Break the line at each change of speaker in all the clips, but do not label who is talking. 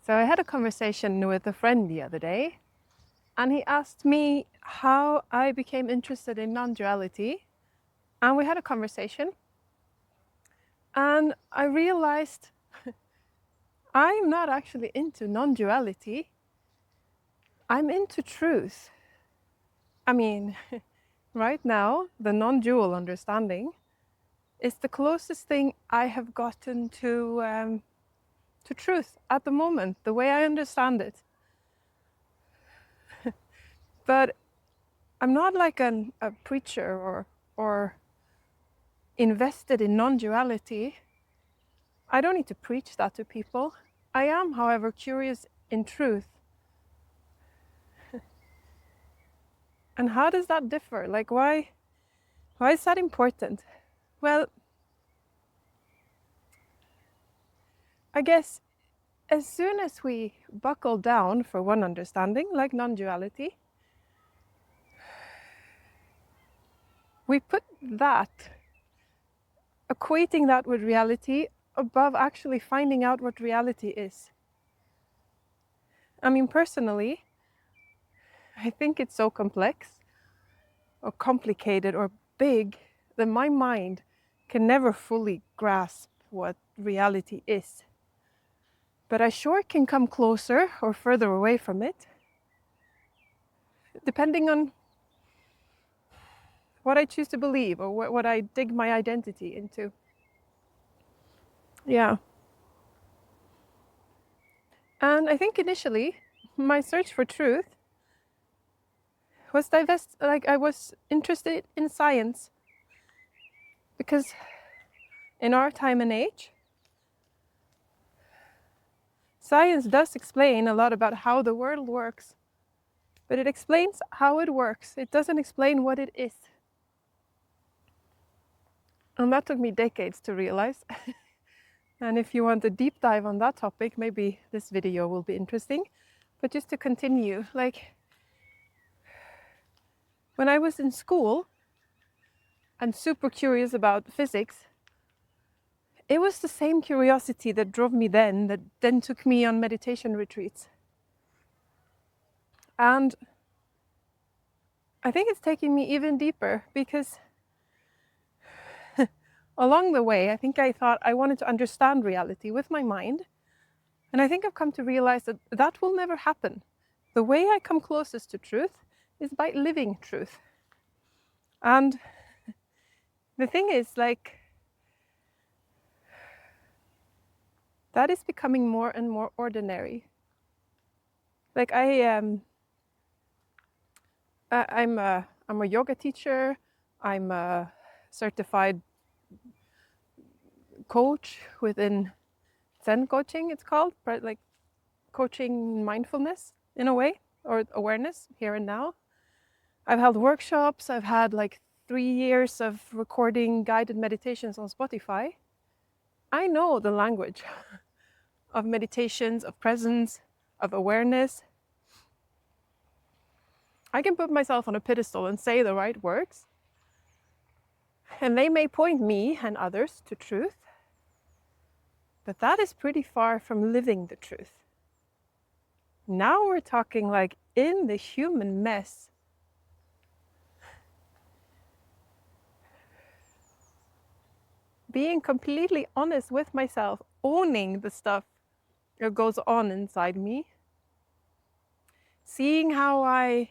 So I had a conversation with a friend the other day, and he asked me how I became interested in non-duality. And we had a conversation, and I realized I'm not actually into non-duality. I'm into truth. I mean, right now, the non-dual understanding is the closest thing I have gotten to truth at the moment, the way I understand it. But I'm not like a preacher or invested in non-duality. I don't need to preach that to people. I am, however, curious in truth. And how does that differ? Like, why is that important? Well, I guess as soon as we buckle down for one understanding, like non-duality, we put that, equating that with reality, above actually finding out what reality is. I mean, personally, I think it's so complex or complicated or big that my mind can never fully grasp what reality is. But I sure can come closer or further away from it, depending on what I choose to believe or what I dig my identity into. Yeah. And I think initially, my search for truth was I was interested in science. Because in our time and age, science does explain a lot about how the world works, but it explains how it works. It doesn't explain what it is. And that took me decades to realize. And if you want a deep dive on that topic, maybe this video will be interesting. But just to continue, like when I was in school and super curious about physics, it was the same curiosity that drove me then, that then took me on meditation retreats. And I think it's taking me even deeper because along the way, I think I thought I wanted to understand reality with my mind. And I think I've come to realize that that will never happen. The way I come closest to truth is by living truth. And the thing is, like, that is becoming more and more ordinary. Like I'm a yoga teacher. I'm a certified coach within Zen coaching, it's called, like coaching mindfulness in a way, or awareness here and now. I've held workshops. I've had like 3 years of recording guided meditations on Spotify. I know the language of meditations, of presence, of awareness. I can put myself on a pedestal and say the right words, and they may point me and others to truth, but that is pretty far from living the truth. Now we're talking like in the human mess. Being completely honest with myself, owning the stuff that goes on inside me, seeing how I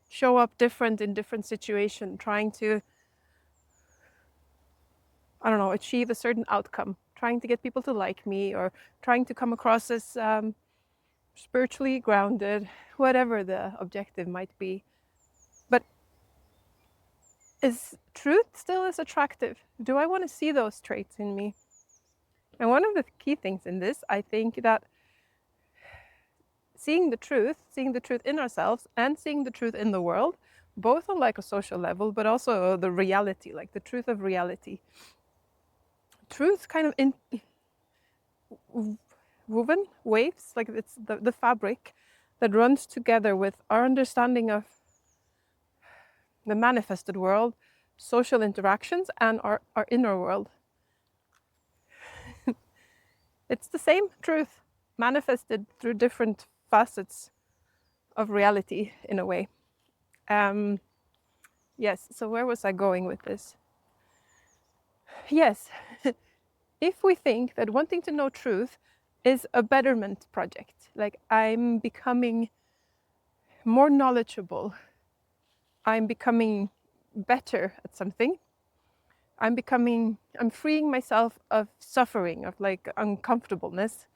show up different in different situations, trying to, I don't know, achieve a certain outcome, trying to get people to like me, or trying to come across as spiritually grounded, whatever the objective might be. But is truth still as attractive? Do I want to see those traits in me? And one of the key things in this, I think, that seeing the truth in ourselves and seeing the truth in the world, both on like a social level, but also the reality, like the truth of reality. Truth kind of woven waves, like it's the fabric that runs together with our understanding of the manifested world, social interactions, and our inner world. It's the same truth manifested through different facets of reality in a way. Yes, so where was I going with this? Yes, if we think that wanting to know truth is a betterment project, like I'm becoming more knowledgeable, I'm becoming better at something, I'm freeing myself of suffering, of like uncomfortableness.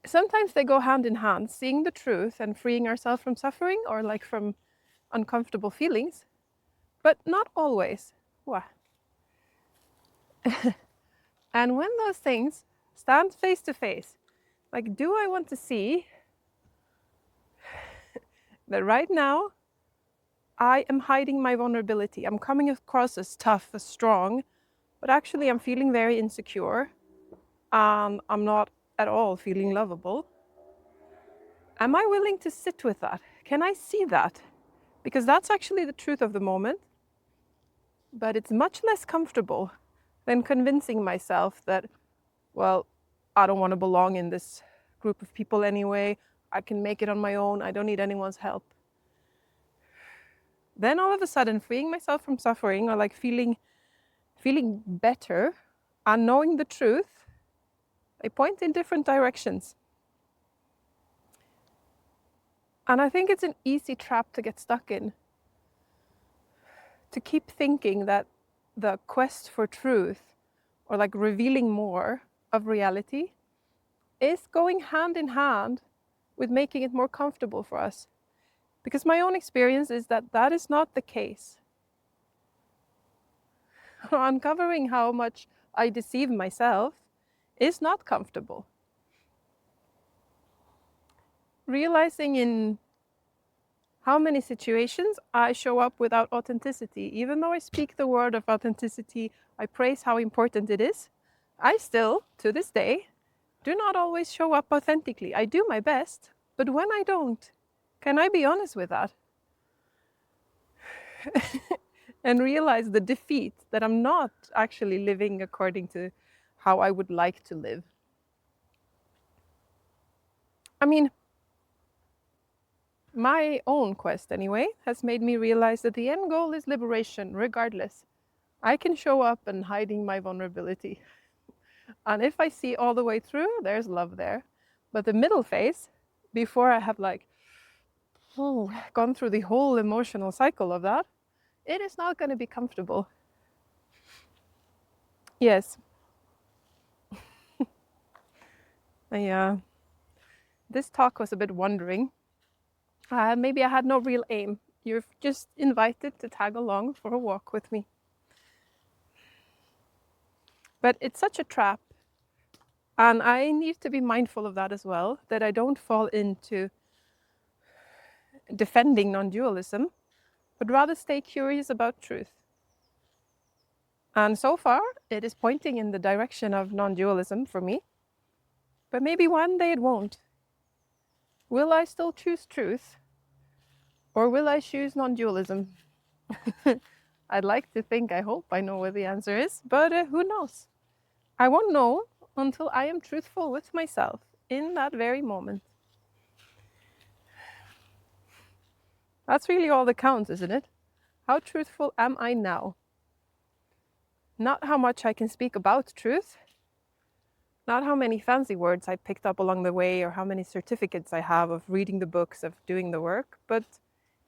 Sometimes they go hand in hand, seeing the truth and freeing ourselves from suffering or like from uncomfortable feelings, but not always. Wow. And when those things stand face to face, like, do I want to see that right now I am hiding my vulnerability? I'm coming across as tough, as strong, but actually I'm feeling very insecure. I'm not at all feeling lovable. Am I willing to sit with that? Can I see that? Because that's actually the truth of the moment, but it's much less comfortable than convincing myself that, well, I don't want to belong in this group of people anyway. I can make it on my own. I don't need anyone's help. Then all of a sudden, freeing myself from suffering or like feeling better and knowing the truth, they point in different directions. And I think it's an easy trap to get stuck in. To keep thinking that the quest for truth or like revealing more of reality is going hand in hand with making it more comfortable for us. Because my own experience is that that is not the case. Uncovering how much I deceive myself is not comfortable. Realizing in how many situations I show up without authenticity, even though I speak the word of authenticity, I praise how important it is, I still, to this day, do not always show up authentically. I do my best, but when I don't, can I be honest with that? And realize the defeat that I'm not actually living according to how I would like to live. I mean, my own quest, anyway, has made me realize that the end goal is liberation, regardless. I can show up and hiding my vulnerability. And if I see all the way through, there's love there. But the middle phase, before I have like gone through the whole emotional cycle of that, it is not going to be comfortable. Yes. This talk was a bit wandering. Maybe I had no real aim. You're just invited to tag along for a walk with me. But it's such a trap. And I need to be mindful of that as well, that I don't fall into defending non-dualism, but rather stay curious about truth. And so far, it is pointing in the direction of non-dualism for me. But maybe one day it won't. Will I still choose truth? Or will I choose non-dualism? I'd like to think, I hope I know what the answer is, but who knows? I won't know until I am truthful with myself in that very moment. That's really all that counts, isn't it? How truthful am I now? Not how much I can speak about truth, not how many fancy words I picked up along the way or how many certificates I have of reading the books, of doing the work, but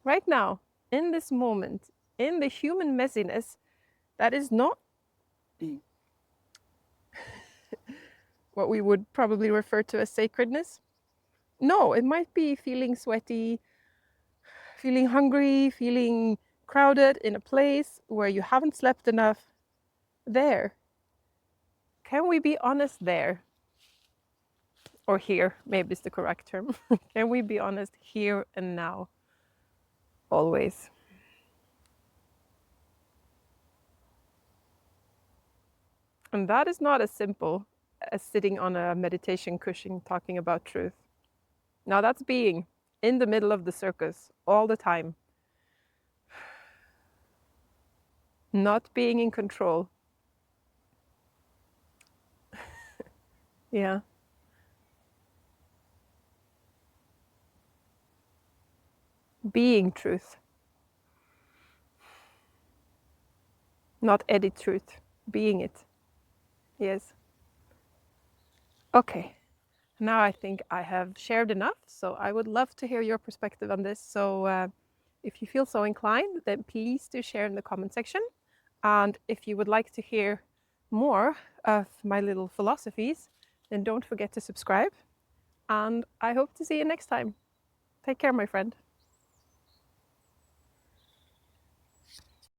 right now, in this moment, in the human messiness, that is not what we would probably refer to as sacredness. No, it might be feeling sweaty, feeling hungry, feeling crowded in a place where you haven't slept enough. There. Can we be honest there? Or here, maybe is the correct term. Can we be honest here and now? Always. And that is not as simple as sitting on a meditation cushion talking about truth. Now that's being in the middle of the circus all the time. Not being in control. Yeah. Being truth, not edit truth. Being it. Yes. Okay. Now I think I have shared enough, so I would love to hear your perspective on this. So if you feel so inclined, then please do share in the comment section. And if you would like to hear more of my little philosophies, then don't forget to subscribe. And I hope to see you next time. Take care, my friend.